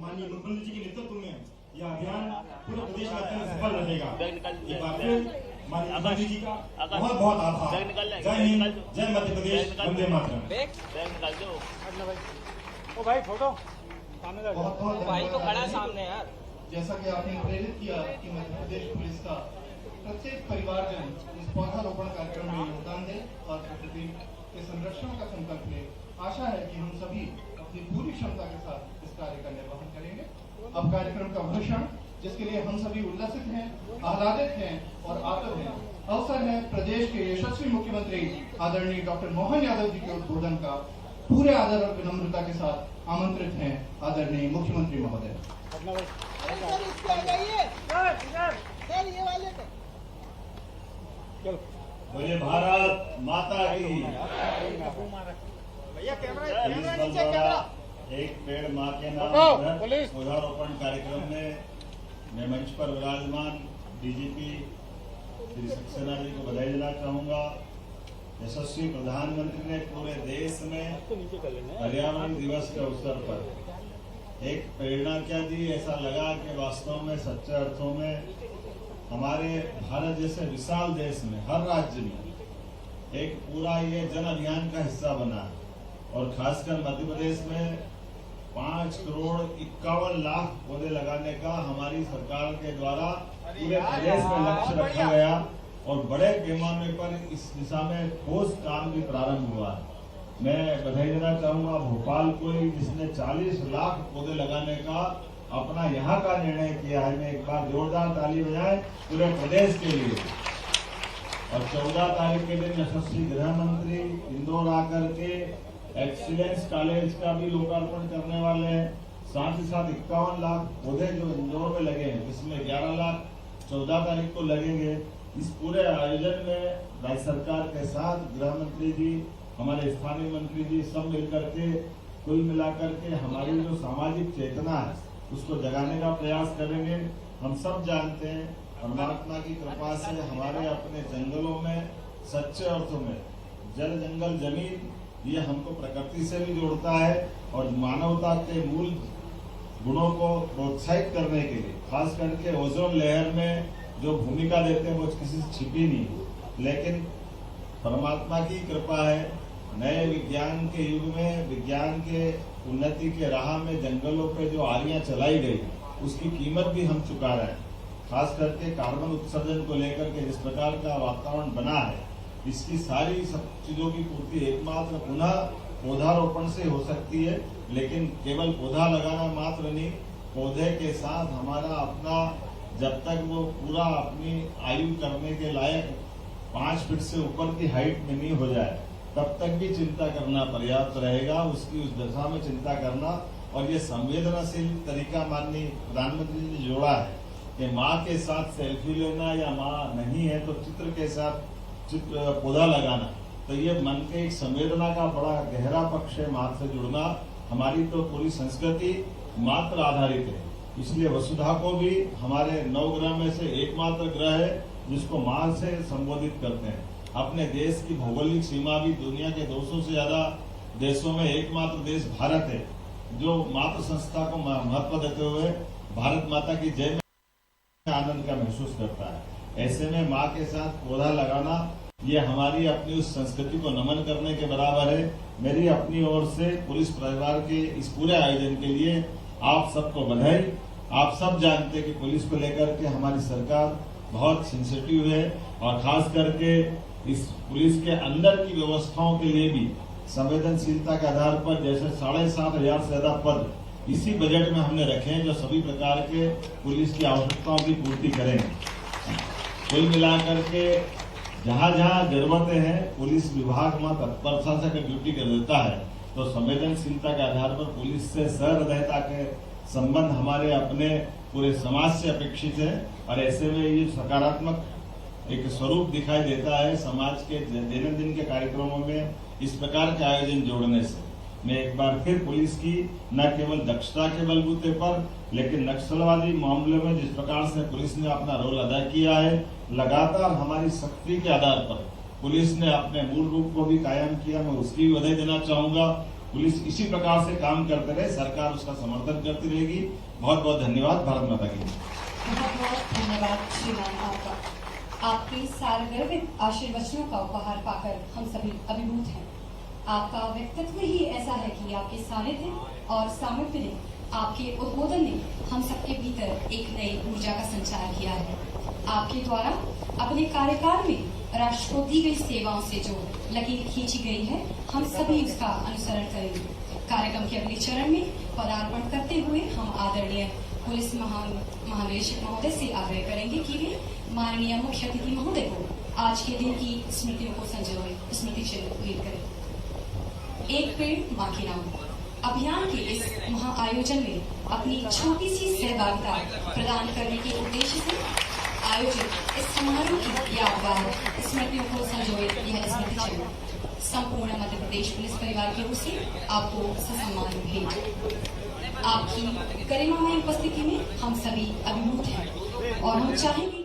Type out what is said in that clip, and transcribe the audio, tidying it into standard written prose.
माननीय मुख्यमंत्री जी के नेतृत्व में यह अभियान पूरे प्रदेश में अत्यंत सफल रहेगा। माननीय मुख्यमंत्री जी का बहुत बहुत आभार। जय हिंद, जय मध्य प्रदेश, वंदे मातरम। ओ भाई फोटो बहुत भाई तो खड़ा सामने यार। जैसा कि आपने प्रेरित किया कि मध्य प्रदेश पुलिस का प्रत्येक परिवारजन इस पौधारोपण कार्यक्रम में योगदान दे और प्रकृति के संरक्षण का संकल्प ले। आशा है कि हम सभी अपनी पूरी क्षमता के साथ इस कार्य का निर्वहन करेंगे। अब कार्यक्रम का भूषण, जिसके लिए हम सभी उल्लसित हैं, आह्लादित हैं और आतुर हैं, अवसर है प्रदेश के यशस्वी मुख्यमंत्री आदरणीय डॉक्टर मोहन यादव जी के उद्बोधन का। पूरे आदर और विनम्रता के साथ आमंत्रित हैं आदरणीय मुख्यमंत्री महोदय। बोले भारत माता की। भैया कैमरा नीचे कैमरा। एक पेड़ माँ के नाम पौधारोपण कार्यक्रम में मैं मंच पर विराजमान डीजीपी श्री सक्सेना जी को बधाई देना चाहूंगा। यशस्वी प्रधानमंत्री ने पूरे देश में पर्यावरण दिवस के अवसर पर एक प्रेरणा क्या दी, ऐसा लगा कि वास्तव में सच्चे अर्थों में हमारे भारत जैसे विशाल देश में हर राज्य में एक पूरा ये जन अभियान का हिस्सा बना है। और खासकर मध्य प्रदेश में 5,51,00,000 पौधे लगाने का हमारी सरकार के द्वारा पूरे प्रदेश में लक्ष्य रखा गया और बड़े पैमाने पर इस दिशा में ठोस काम भी प्रारंभ हुआ है। मैं बधाई देना चाहूंगा भोपाल को, जिसने 40 लाख पौधे लगाने का अपना यहाँ का निर्णय किया है। मैं एक बार जोरदार ताली बजाएं पूरे प्रदेश के लिए। और 14 तारीख के दिन यशस्वी गृह मंत्री इंदौर आकर के एक्सीलेंस कॉलेज का भी लोकार्पण करने वाले हैं। साथ ही साथ 51 लाख पौधे जो इंदौर में लगे हैं, जिसमें 11 लाख 14 तारीख को लगेंगे। इस पूरे आयोजन में राज्य सरकार के साथ गृह मंत्री जी, हमारे स्थानीय मंत्री जी सब मिलकर के कुल मिलाकर के हमारी जो सामाजिक चेतना है उसको जगाने का प्रयास करेंगे। हम सब जानते हैं परमात्मा की कृपा से हमारे अपने जंगलों में सच्चे अर्थों में जल, जंगल, जमीन ये हमको प्रकृति से भी जोड़ता है और मानवता के मूल गुणों को प्रोत्साहित करने के लिए खास करके ओजोन लेयर में जो भूमिका देते हैं वो किसी से छिपी नहीं। लेकिन परमात्मा की कृपा है, नए विज्ञान के युग में विज्ञान के उन्नति के राह में जंगलों पे जो आरियां चलाई गई उसकी कीमत भी हम चुका रहे हैं। खास करके कार्बन उत्सर्जन को लेकर के जिस प्रकार का वातावरण बना है, इसकी सारी सब चीजों की पूर्ति एकमात्र पुनः पौधारोपण से हो सकती है। लेकिन केवल पौधा लगाना मात्र नहीं, पौधे के साथ हमारा अपना जब तक वो पूरा अपनी आयु करने के लायक 5 फीट से ऊपर की हाइट में नहीं हो जाए तब तक भी चिंता करना पर्याप्त रहेगा। उसकी उस दशा में चिंता करना और ये संवेदनशील तरीका माननीय प्रधानमंत्री जी ने जोड़ा है कि माँ के साथ सेल्फी लेना या माँ नहीं है तो चित्र के साथ पौधा लगाना, तो ये मन के एक संवेदना का बड़ा गहरा पक्ष है। माँ से जुड़ना हमारी तो पूरी संस्कृति मात्र आधारित है। इसलिए वसुधा को भी हमारे 9 ग्रह में से एकमात्र ग्रह है जिसको माँ से संबोधित करते हैं। अपने देश की भौगोलिक सीमा भी दुनिया के 200 से ज्यादा देशों में एकमात्र देश भारत है जो मातृ संस्था को महत्व देते हुए भारत माता की जय में आनंद का महसूस करता है। ऐसे में माँ के साथ पौधा लगाना ये हमारी अपनी उस संस्कृति को नमन करने के बराबर है। मेरी अपनी ओर से पुलिस परिवार के इस पूरे आयोजन के लिए आप सबको बधाई। आप सब जानते हैं कि पुलिस को लेकर के हमारी सरकार बहुत सेंसिटिव है और खास करके इस पुलिस के अंदर की व्यवस्थाओं के लिए भी संवेदनशीलता के आधार पर जैसे 7,500 से ज्यादा पद इसी बजट में हमने रखे हैं जो सभी प्रकार के पुलिस की आवश्यकताओं की पूर्ति करेंगे। कुल मिलाकर के जहाँ जहाँ जरूरतें हैं पुलिस विभाग वहाँ तत्परता से ड्यूटी कर देता है। तो संवेदनशीलता के आधार पर पुलिस से सहृदयता के संबंध हमारे अपने पूरे समाज से अपेक्षित है और ऐसे में ये सकारात्मक एक स्वरूप दिखाई देता है समाज के दैनंदिन के कार्यक्रमों में इस प्रकार के आयोजन जोड़ने से। मैं एक बार फिर पुलिस की न केवल दक्षता के बलबूते पर लेकिन नक्सलवादी मामले में जिस प्रकार से पुलिस ने अपना रोल अदा किया है, लगातार हमारी शक्ति के आधार पर पुलिस ने अपने मूल रूप को भी कायम किया। मैं उसकी भी बधाई देना चाहूंगा। पुलिस इसी प्रकार से काम करते रहे, सरकार उसका समर्थन करती रहेगी। बहुत बहुत धन्यवाद। भारत माता की बहुत बहुत धन्यवाद श्रीमान आपका। आपके सारगर्भित आशीर्वचनों का उपहार पाकर हम सभी अभिभूत हैं। आपका व्यक्तित्व ही ऐसा है कि आपके सानिध्य और सामर्थ्य ने, आपके उद्बोधन ने हम सबके भीतर एक नई ऊर्जा का संचार किया है। आपके द्वारा अपने कार्यकाल में राष्ट्र को दी गई सेवाओं से जो लकीर खींची गई है, हम सभी उसका अनुसरण करेंगे। कार्यक्रम के अगले चरण में पदार्पण करते हुए हम आदरणीय पुलिस महानिदेशक महोदय से आग्रह करेंगे कि वे माननीय मुख्य अतिथि महोदय को आज के दिन की स्मृतियों को संजोए स्मृति चिन्ह भेंट करें। एक पेड़ मां के नाम अभियान के इस महाआयोजन में अपनी छोटी सी सहभागिता प्रदान करने के उद्देश्य से आयोजित इस समारोह की यादगार स्मृतियों को संजोए यह स्मृति चिन्ह संपूर्ण मध्य प्रदेश पुलिस परिवार की ओर से आपको ससम्मान भेंट। आपकी गरिमामय उपस्थिति में हम सभी अभिभूत हैं और हम चाहेंगे